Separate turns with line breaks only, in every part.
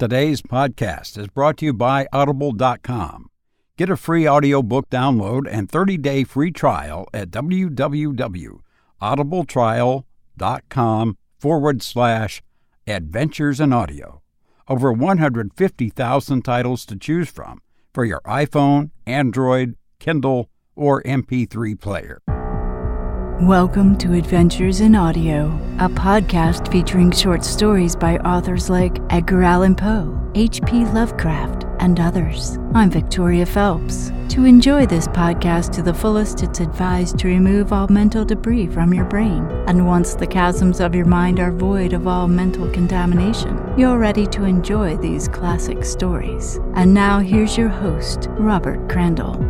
Today's podcast is brought to you by audible.com. Get a free audiobook download and 30-day free trial at www.audibletrial.com/adventures in audio. Over 150,000 titles to choose from for your iPhone, Android, Kindle, or MP3 player.
Welcome to Adventures in Audio, a podcast featuring short stories by authors like Edgar Allan Poe, H.P. Lovecraft, and others. I'm Victoria Phelps. To enjoy this podcast to the fullest, it's advised to remove all mental debris from your brain. And once the chasms of your mind are void of all mental contamination, you're ready to enjoy these classic stories. And now here's your host, Robert Crandall.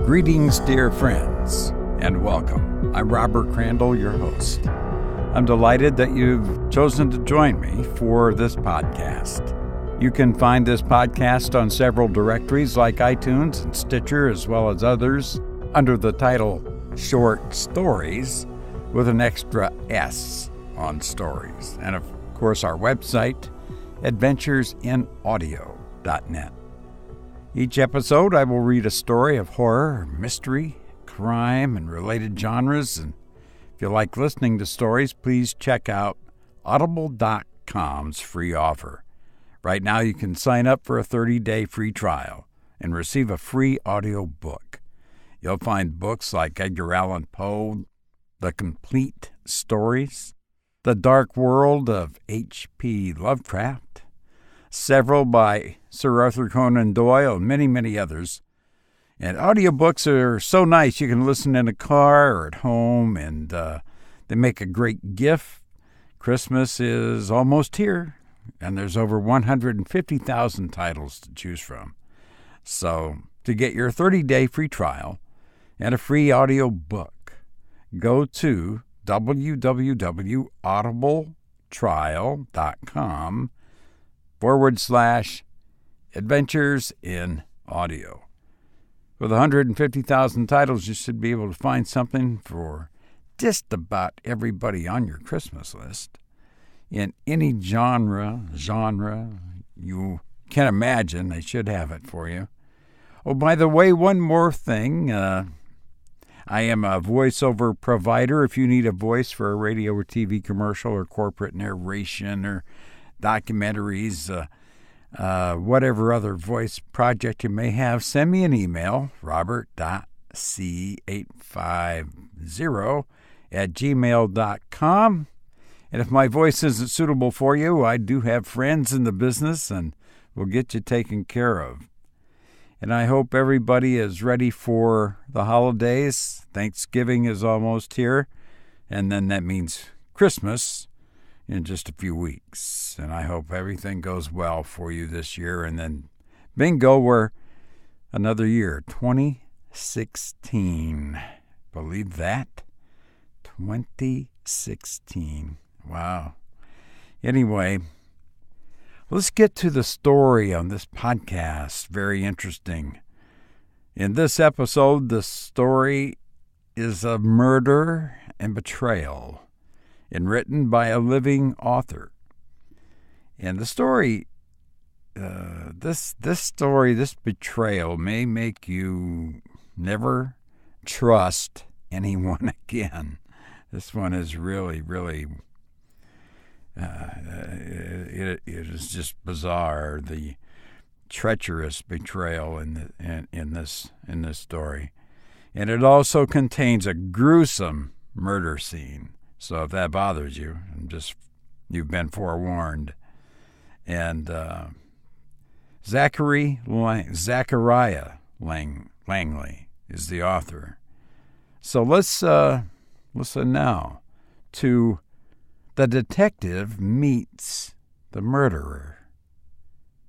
Greetings, dear friends, and welcome. I'm Robert Crandall, your host. I'm delighted that you've chosen to join me for this podcast. You can find this podcast on several directories like iTunes and Stitcher, as well as others, under the title Short Stories, with an extra S on stories. And of course, our website, adventuresinaudio.net. Each episode, I will read a story of horror, mystery, crime, and related genres. And if you like listening to stories, please check out audible.com's free offer. Right now, you can sign up for a 30-day free trial and receive a free audiobook. You'll find books like Edgar Allan Poe, The Complete Stories, The Dark World of H.P. Lovecraft, several by Sir Arthur Conan Doyle, and many, many others. And audiobooks are so nice. You can listen in a car or at home, and they make a great gift. Christmas is almost here, and there's over 150,000 titles to choose from. So to get your 30-day free trial and a free audiobook, go to www.audibletrial.com/adventures in audio. With 150,000 titles, you should be able to find something for just about everybody on your Christmas list. In any genre you can imagine, they should have it for you. Oh, by the way, one more thing. I am a voiceover provider. If you need a voice for a radio or TV commercial or corporate narration or documentaries, whatever other voice project you may have, send me an email, robert.c850@gmail.com. And if my voice isn't suitable for you, I do have friends in the business and we'll get you taken care of. And I hope everybody is ready for the holidays. Thanksgiving is almost here, and then that means Christmas in just a few weeks. And I hope everything goes well for you this year. And then bingo, we're another year, 2016. Believe that? 2016. Wow. Anyway, let's get to the story on this podcast. Very interesting. In this episode, the story is of murder and betrayal, and written by a living author. And the story, this betrayal may make you never trust anyone again. This one is really, really, it is just bizarre. The treacherous betrayal in this story, and it also contains a gruesome murder scene. So if that bothers you, you've been forewarned. And Zachariah Langley is the author. So let's listen now to The Detective Meets the Murderer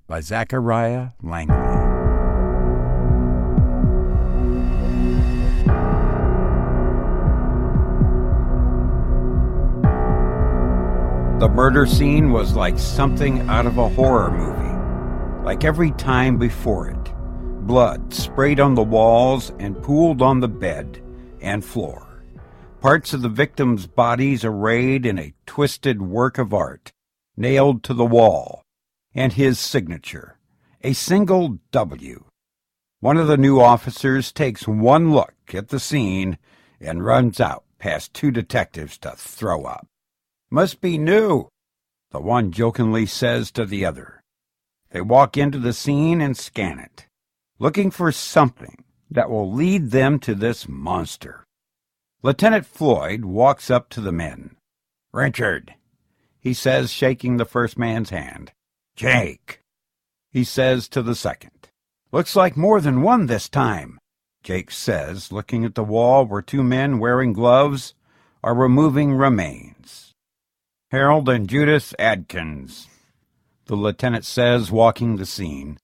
by Zachariah Langley. The murder scene was like something out of a horror movie. Like every time before it, blood sprayed on the walls and pooled on the bed and floor. parts of the victims' bodies arrayed in a twisted work of art, nailed to the wall, and his signature, a single W. One of the new officers takes one look at the scene and runs out past two detectives to throw up. "Must be new," the one jokingly says to the other. They walk into the scene and scan it, looking for something that will lead them to this monster. Lieutenant Floyd walks up to the men. "Richard," he says, shaking the first man's hand. "Jake," he says to the second. "Looks like more than one this time," Jake says, looking at the wall where two men wearing gloves are removing remains. "Harold and Judith Adkins," the lieutenant says, walking the scene.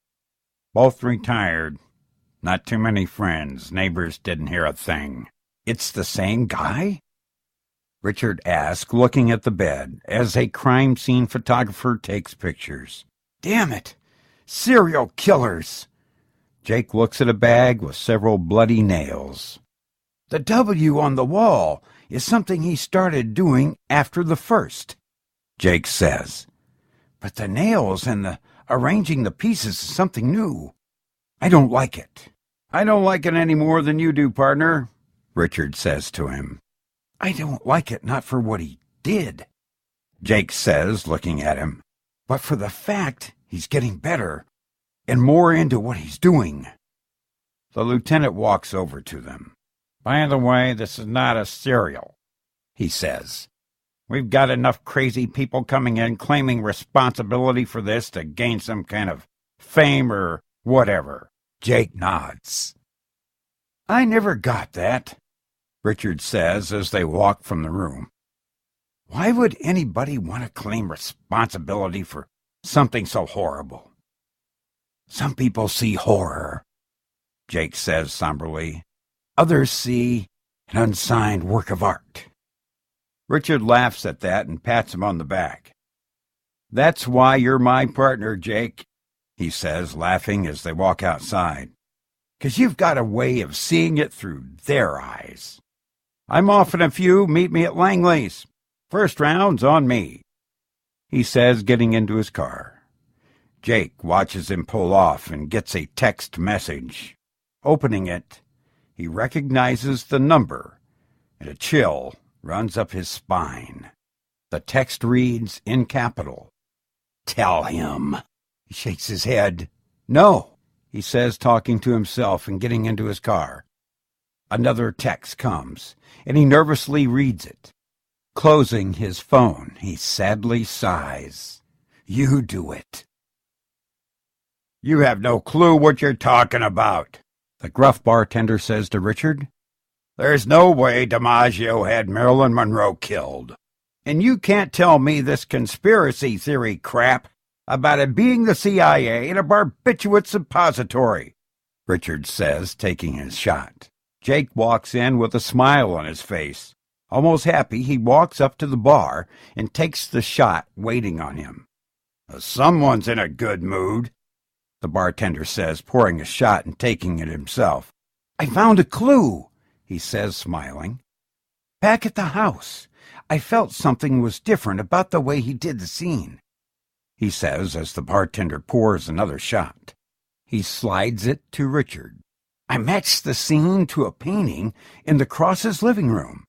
"Both retired. Not too many friends. Neighbors didn't hear a thing." "It's the same guy?" Richard asks, looking at the bed, as a crime scene photographer takes pictures. "Damn it! Serial killers!" Jake looks at a bag with several bloody nails. "The W on the wall is something he started doing after the first," Jake says. "But the nails and the arranging the pieces is something new. I don't like it." "I don't like it any more than you do, partner," Richard says to him. "I don't like it not for what he did," Jake says, looking at him, "but for the fact he's getting better and more into what he's doing." The lieutenant walks over to them. "By the way, this is not a serial," he says. "We've got enough crazy people coming in claiming responsibility for this to gain some kind of fame or whatever." Jake nods. "I never got that," Richard says as they walk from the room. "Why would anybody want to claim responsibility for something so horrible?" "Some people see horror," Jake says somberly. "Others see an unsigned work of art." Richard laughs at that and pats him on the back. "That's why you're my partner, Jake," he says, laughing as they walk outside. "'Cause you've got a way of seeing it through their eyes. I'm off in a few. Meet me at Langley's. First round's on me," he says, getting into his car. Jake watches him pull off and gets a text message. Opening it, he recognizes the number, and a chill runs up his spine. The text reads in capital, "Tell him." He shakes his head. "No," he says, talking to himself and getting into his car. Another text comes, and he nervously reads it. Closing his phone, he sadly sighs. "You do it." "You have no clue what you're talking about," the gruff bartender says to Richard. "There's no way DiMaggio had Marilyn Monroe killed. And you can't tell me this conspiracy theory crap about it being the CIA in a barbiturate suppository," Richard says, taking his shot. Jake walks in with a smile on his face. Almost happy, he walks up to the bar and takes the shot waiting on him. "Someone's in a good mood," the bartender says, pouring a shot and taking it himself. "I found a clue," he says, smiling. "Back at the house, I felt something was different about the way he did the scene," he says as the bartender pours another shot. He slides it to Richard. "I matched the scene to a painting in the Crosses' living room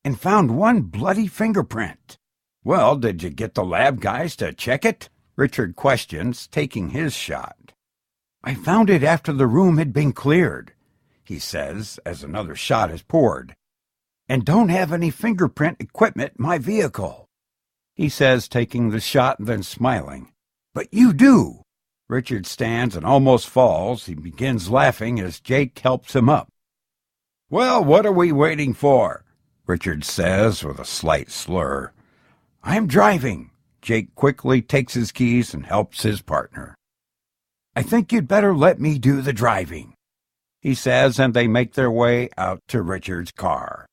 and found one bloody fingerprint." "Well, did you get the lab guys to check it?" Richard questions, taking his shot. "I found it after the room had been cleared," he says as another shot is poured, "and don't have any fingerprint equipment in my vehicle," he says, taking the shot and then smiling. "But you do." Richard stands and almost falls. He begins laughing as Jake helps him up. "Well, what are we waiting for?" Richard says with a slight slur. "I'm driving." Jake quickly takes his keys and helps his partner. "I think you'd better let me do the driving," he says, and they make their way out to Richard's car.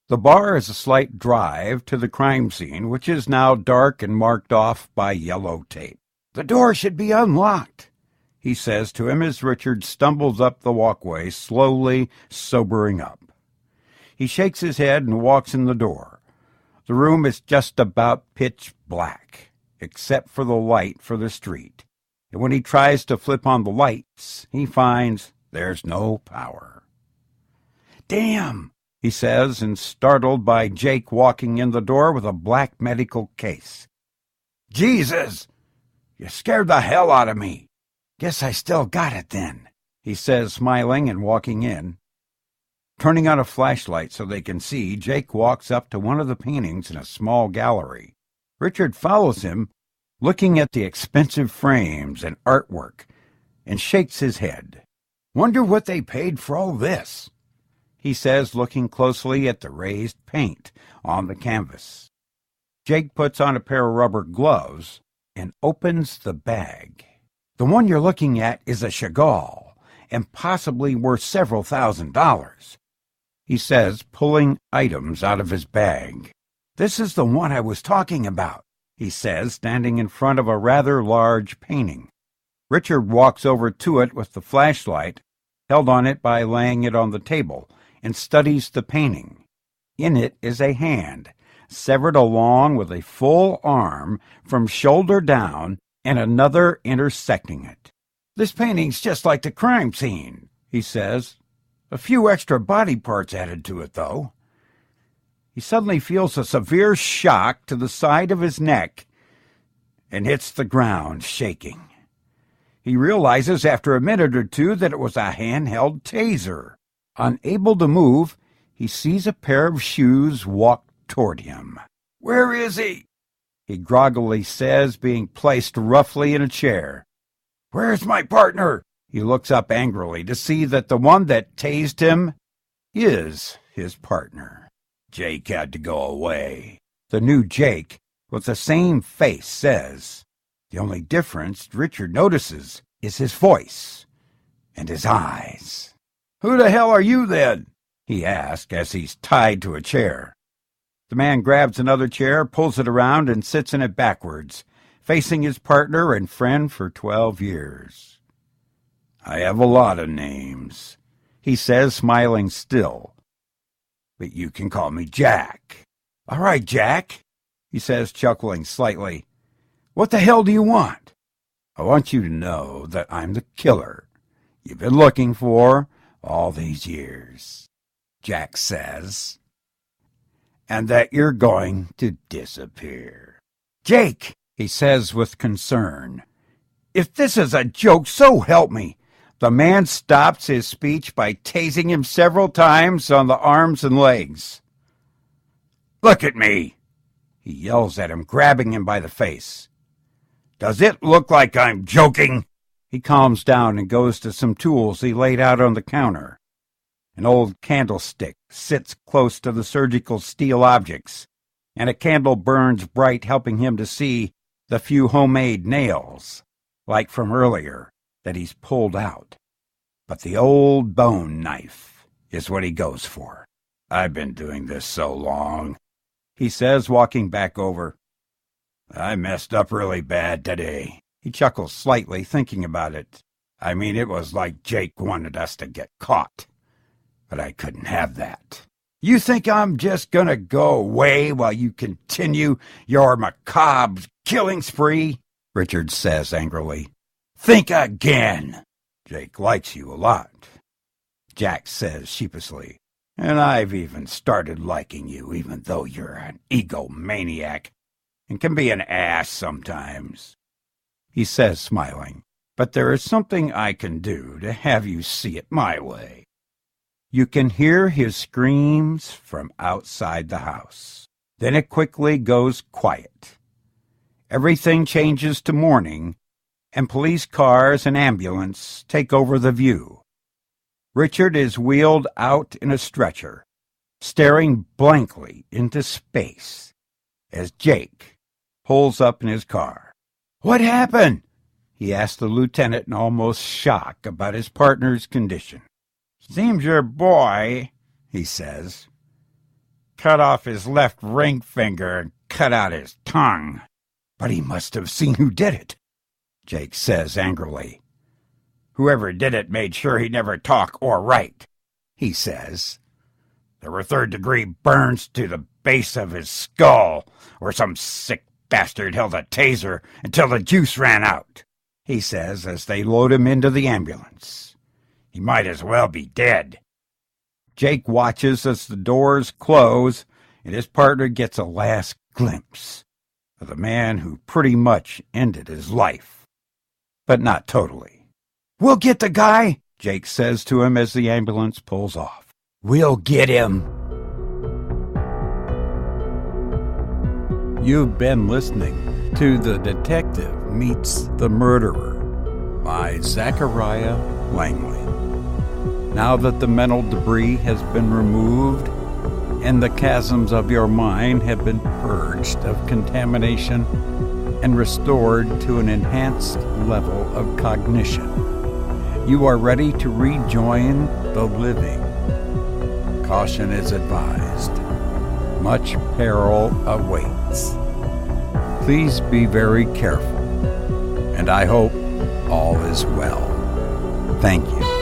The bar is a slight drive to the crime scene, which is now dark and marked off by yellow tape. "The door should be unlocked," he says to him as Richard stumbles up the walkway, slowly sobering up. He shakes his head and walks in the door. The room is just about pitch black, except for the light for the street. And when he tries to flip on the lights, he finds there's no power. "Damn," he says, and startled by Jake walking in the door with a black medical case. "Jesus, you scared the hell out of me. Guess I still got it then," he says, smiling and walking in. Turning on a flashlight so they can see, Jake walks up to one of the paintings in a small gallery. Richard follows him, looking at the expensive frames and artwork, and shakes his head. "Wonder what they paid for all this," he says, looking closely at the raised paint on the canvas. Jake puts on a pair of rubber gloves and opens the bag. "The one you're looking at is a Chagall, and possibly worth several $1,000s, he says, pulling items out of his bag. "This is the one I was talking about," he says, standing in front of a rather large painting. Richard walks over to it with the flashlight, held on it by laying it on the table, and studies the painting. In it is a hand, severed along with a full arm from shoulder down and another intersecting it. "This painting's just like the crime scene," he says. "A few extra body parts added to it, though." He suddenly feels a severe shock to the side of his neck and hits the ground, shaking. He realizes after a minute or two that it was a handheld taser. Unable to move, he sees a pair of shoes walk toward him. "Where is he?" he groggily says, being placed roughly in a chair. "Where's my partner?" He looks up angrily to see that the one that tased him is his partner. "Jake had to go away," the new Jake, with the same face, says. The only difference Richard notices is his voice and his eyes. "Who the hell are you, then?" he asks as he's tied to a chair. The man grabs another chair, pulls it around, and sits in it backwards, facing his partner and friend for 12 years. "I have a lot of names," he says, smiling still. "But you can call me Jack." "All right, Jack," he says, chuckling slightly. "What the hell do you want?" "I want you to know that I'm the killer you've been looking for all these years," Jack says, "and that you're going to disappear." "Jake," he says with concern, "if this is a joke, so help me." The man stops his speech by tasing him several times on the arms and legs. "Look at me," he yells at him, grabbing him by the face. "Does it look like I'm joking?" He calms down and goes to some tools he laid out on the counter. An old candlestick sits close to the surgical steel objects, and a candle burns bright, helping him to see the few homemade nails, like from earlier, that he's pulled out. But the old bone knife is what he goes for. "I've been doing this so long," he says, walking back over. "I messed up really bad today." He chuckles slightly, thinking about it. "I mean, it was like Jake wanted us to get caught, but I couldn't have that." "You think I'm just gonna go away while you continue your macabre killing spree?" Richard says angrily. "Think again. Jake likes you a lot," Jack says sheepishly, "and I've even started liking you, even though you're an egomaniac and can be an ass sometimes," he says, smiling. "But there is something I can do to have you see it my way." You can hear his screams from outside the house. Then it quickly goes quiet. Everything changes to morning, and police cars and ambulance take over the view. Richard is wheeled out in a stretcher, staring blankly into space as Jake pulls up in his car. "What happened?" he asks the lieutenant in almost shock about his partner's condition. "Seems your boy," he says, "cut off his left ring finger and cut out his tongue." "But he must have seen who did it," Jake says angrily. "Whoever did it made sure he never talk or write," he says. There were third-degree burns to the base of his skull, where some sick bastard held a taser until the juice ran out, he says as they load him into the ambulance. He might as well be dead. Jake watches as the doors close and his partner gets a last glimpse of the man who pretty much ended his life. But not totally. "We'll get the guy," Jake says to him as the ambulance pulls off. "We'll get him." You've been listening to The Detective Meets the Murderer by Zachariah Langley. Now that the mental debris has been removed and the chasms of your mind have been purged of contamination and restored to an enhanced level of cognition, you are ready to rejoin the living. Caution is advised. Much peril awaits. Please be very careful, and I hope all is well. Thank you.